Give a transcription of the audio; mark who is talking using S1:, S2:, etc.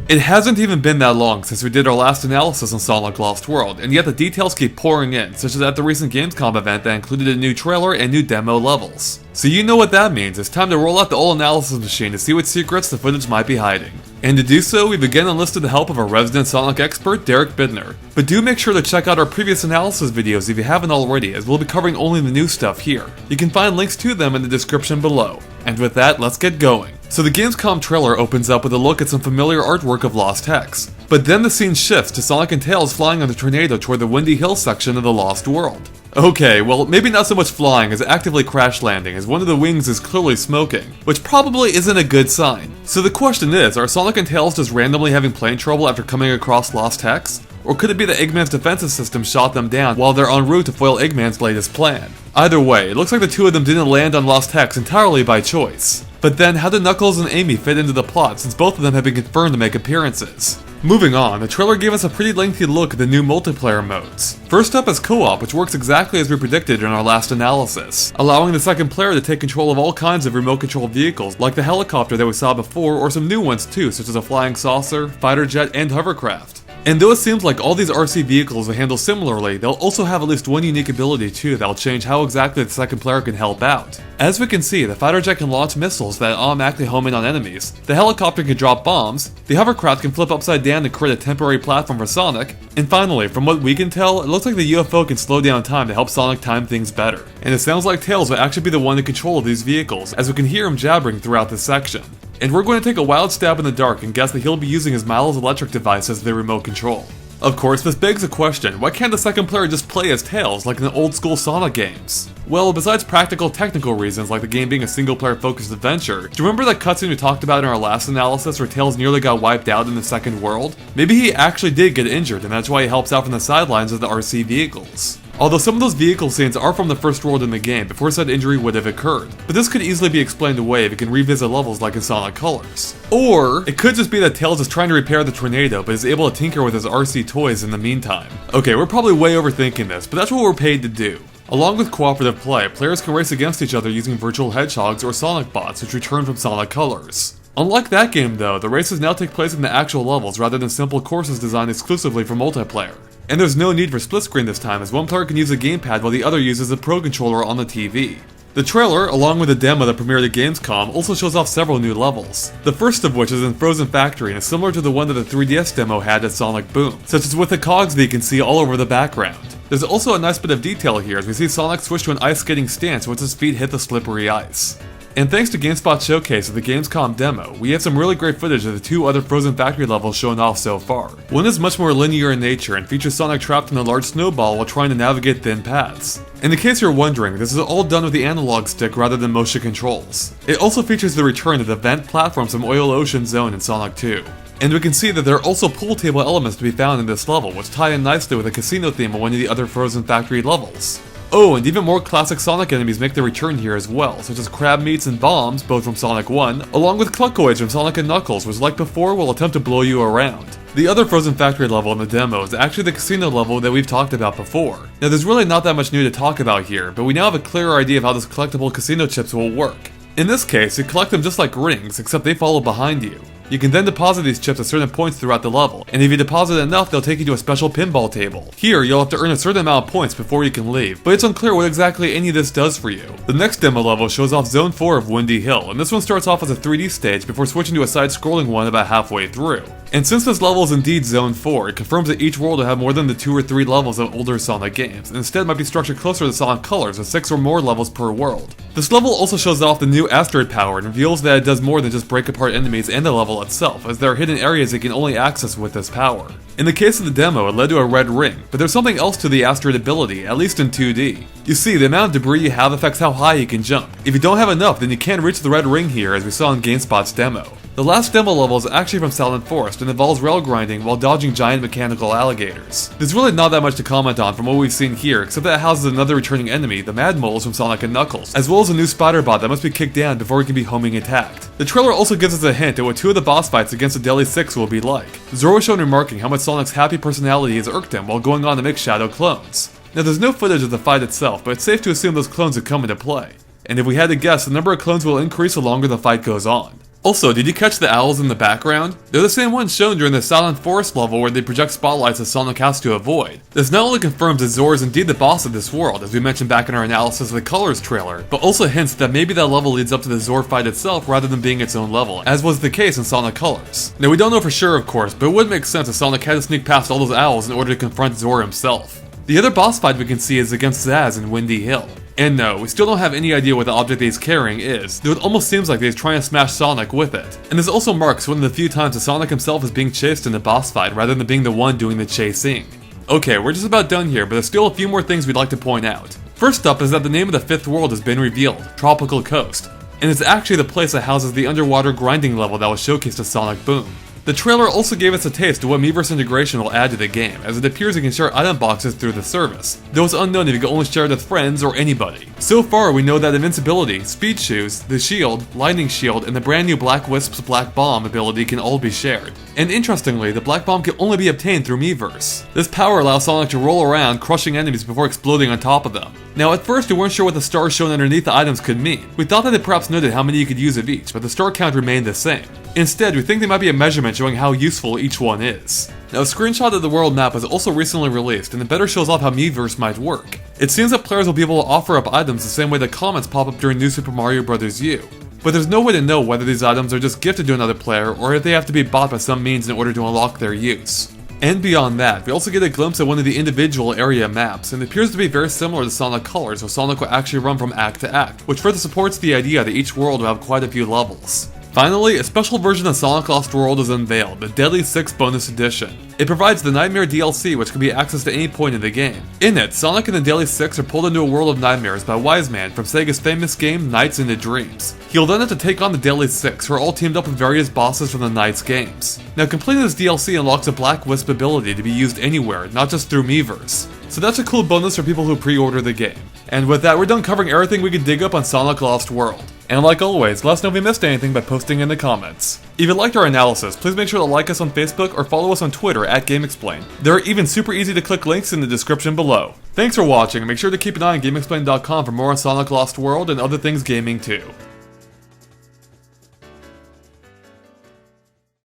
S1: It hasn't even been that long since we did our last analysis on Sonic Lost World, and yet the details keep pouring in, such as at the recent Gamescom event that included a new trailer and new demo levels. So you know what that means, it's time to roll out the old analysis machine to see what secrets the footage might be hiding. And to do so, we've again enlisted the help of our resident Sonic expert, Derek Bittner. But do make sure to check out our previous analysis videos if you haven't already, as we'll be covering only the new stuff here. You can find links to them in the description below. And with that, let's get going. So the Gamescom trailer opens up with a look at some familiar artwork of Lost Hex. But then the scene shifts to Sonic and Tails flying on the tornado toward the Windy Hill section of the Lost World. Okay, well, maybe not so much flying as actively crash landing, as one of the wings is clearly smoking, which probably isn't a good sign. So the question is, are Sonic and Tails just randomly having plane trouble after coming across Lost Hex? Or could it be that Eggman's defensive system shot them down while they're en route to foil Eggman's latest plan? Either way, it looks like the two of them didn't land on Lost Hex entirely by choice. But then, how did Knuckles and Amy fit into the plot since both of them have been confirmed to make appearances? Moving on, the trailer gave us a pretty lengthy look at the new multiplayer modes. First up is co-op, which works exactly as we predicted in our last analysis, allowing the second player to take control of all kinds of remote control vehicles, like the helicopter that we saw before, or some new ones too, such as a flying saucer, fighter jet, and hovercraft. And though it seems like all these RC vehicles will handle similarly, they'll also have at least one unique ability too that'll change how exactly the second player can help out. As we can see, the fighter jet can launch missiles that automatically home in on enemies, the helicopter can drop bombs, the hovercraft can flip upside down to create a temporary platform for Sonic, and finally, from what we can tell, it looks like the UFO can slow down time to help Sonic time things better. And it sounds like Tails will actually be the one in control of these vehicles, as we can hear him jabbering throughout this section. And we're going to take a wild stab in the dark and guess that he'll be using his Milo's electric device as the remote control. Of course, this begs a question, why can't the second player just play as Tails like in the old school Sonic games? Well, besides practical technical reasons like the game being a single player focused adventure, do you remember that cutscene we talked about in our last analysis where Tails nearly got wiped out in the second world? Maybe he actually did get injured and that's why he helps out from the sidelines of the RC vehicles. Although some of those vehicle scenes are from the first world in the game before said injury would have occurred, but this could easily be explained away if it can revisit levels like in Sonic Colors. Or, it could just be that Tails is trying to repair the tornado but is able to tinker with his RC toys in the meantime. Okay, we're probably way overthinking this, but that's what we're paid to do. Along with cooperative play, players can race against each other using virtual hedgehogs or Sonic bots which return from Sonic Colors. Unlike that game though, the races now take place in the actual levels rather than simple courses designed exclusively for multiplayer. And there's no need for split screen this time as one player can use a gamepad while the other uses a Pro Controller on the TV. The trailer, along with the demo that premiered at Gamescom, also shows off several new levels. The first of which is in Frozen Factory and is similar to the one that the 3DS demo had at Sonic Boom, such as with the cogs that you can see all over the background. There's also a nice bit of detail here as we see Sonic switch to an ice skating stance once his feet hit the slippery ice. And thanks to GameSpot's showcase of the Gamescom demo, we have some really great footage of the two other Frozen Factory levels shown off so far. One is much more linear in nature and features Sonic trapped in a large snowball while trying to navigate thin paths. And in case you're wondering, this is all done with the analog stick rather than motion controls. It also features the return of the vent platforms from Oil Ocean Zone in Sonic 2. And we can see that there are also pool table elements to be found in this level, which tie in nicely with the casino theme of one of the other Frozen Factory levels. Oh, and even more classic Sonic enemies make their return here as well, such as Crab Meats and Bombs, both from Sonic 1, along with Cluckoids from Sonic & Knuckles, which like before will attempt to blow you around. The other Frozen Factory level in the demo is actually the casino level that we've talked about before. Now there's really not that much new to talk about here, but we now have a clearer idea of how those collectible casino chips will work. In this case, you collect them just like rings, except they follow behind you. You can then deposit these chips at certain points throughout the level, and if you deposit enough, they'll take you to a special pinball table. Here, you'll have to earn a certain amount of points before you can leave, but it's unclear what exactly any of this does for you. The next demo level shows off Zone 4 of Windy Hill, and this one starts off as a 3D stage before switching to a side-scrolling one about halfway through. And since this level is indeed Zone 4, it confirms that each world will have more than the 2 or 3 levels of older Sonic games, and instead might be structured closer to Sonic Colors with 6 or more levels per world. This level also shows off the new asteroid power and reveals that it does more than just break apart enemies and the level itself, as there are hidden areas it can only access with this power. In the case of the demo, it led to a red ring, but there's something else to the asteroid ability, at least in 2D. You see, the amount of debris you have affects how high you can jump. If you don't have enough, then you can't reach the red ring here, as we saw in GameSpot's demo. The last demo level is actually from Selden Forest and involves rail grinding while dodging giant mechanical alligators. There's really not that much to comment on from what we've seen here, except that it houses another returning enemy, the Mad Moles from Sonic & Knuckles, as well as a new spider bot that must be kicked down before it can be homing attacked. The trailer also gives us a hint at what 2 of the boss fights against the Deadly Six will be like. Zoro is shown remarking how much Sonic's happy personality has irked him while going on to make Shadow clones. Now there's no footage of the fight itself, but it's safe to assume those clones would come into play. And if we had to guess, the number of clones will increase the longer the fight goes on. Also, did you catch the owls in the background? They're the same ones shown during the Selden Forest level where they project spotlights that Sonic has to avoid. This not only confirms that Zora is indeed the boss of this world, as we mentioned back in our analysis of the Colors trailer, but also hints that maybe that level leads up to the Zora fight itself rather than being its own level, as was the case in Sonic Colors. Now we don't know for sure of course, but it would make sense if Sonic had to sneak past all those owls in order to confront Zora himself. The other boss fight we can see is against Zaz in Windy Hill. And no, we still don't have any idea what the object that he's carrying is, though it almost seems like he's trying to smash Sonic with it. And this also marks one of the few times that Sonic himself is being chased in the boss fight rather than being the one doing the chasing. Okay, we're just about done here, but there's still a few more things we'd like to point out. First up is that the name of the fifth world has been revealed, Tropical Coast, and it's actually the place that houses the underwater grinding level that was showcased to Sonic Boom. The trailer also gave us a taste of what Miiverse integration will add to the game, as it appears you can share item boxes through the service, though it's unknown if you can only share it with friends or anybody. So far, we know that Invincibility, Speed Shoes, the Shield, Lightning Shield, and the brand new Black Wisp's Black Bomb ability can all be shared. And interestingly, the Black Bomb can only be obtained through Miiverse. This power allows Sonic to roll around, crushing enemies before exploding on top of them. Now at first we weren't sure what the stars shown underneath the items could mean. We thought that it perhaps noted how many you could use of each, but the star count remained the same. Instead, we think they might be a measurement showing how useful each one is. Now, a screenshot of the world map was also recently released, and it better shows off how Miiverse might work. It seems that players will be able to offer up items the same way that comments pop up during New Super Mario Bros. U. But there's no way to know whether these items are just gifted to another player, or if they have to be bought by some means in order to unlock their use. And beyond that, we also get a glimpse at one of the individual area maps, and it appears to be very similar to Sonic Colors, where Sonic will actually run from act to act, which further supports the idea that each world will have quite a few levels. Finally, a special version of Sonic Lost World is unveiled, the Deadly 6 Bonus Edition. It provides the Nightmare DLC, which can be accessed at any point in the game. In it, Sonic and the Deadly 6 are pulled into a world of nightmares by Wise Man from Sega's famous game Nights into Dreams. He'll then have to take on the Deadly 6, who are all teamed up with various bosses from the Nights games. Now, completing this DLC unlocks a Black Wisp ability to be used anywhere, not just through Miiverse. So that's a cool bonus for people who pre-order the game. And with that, we're done covering everything we could dig up on Sonic Lost World. And like always, let us know if you missed anything by posting in the comments. If you liked our analysis, please make sure to like us on Facebook or follow us on Twitter at GameXplain. There are even super easy to click links in the description below. Thanks for watching, and make sure to keep an eye on GameXplain.com for more on Sonic Lost World and other things gaming too.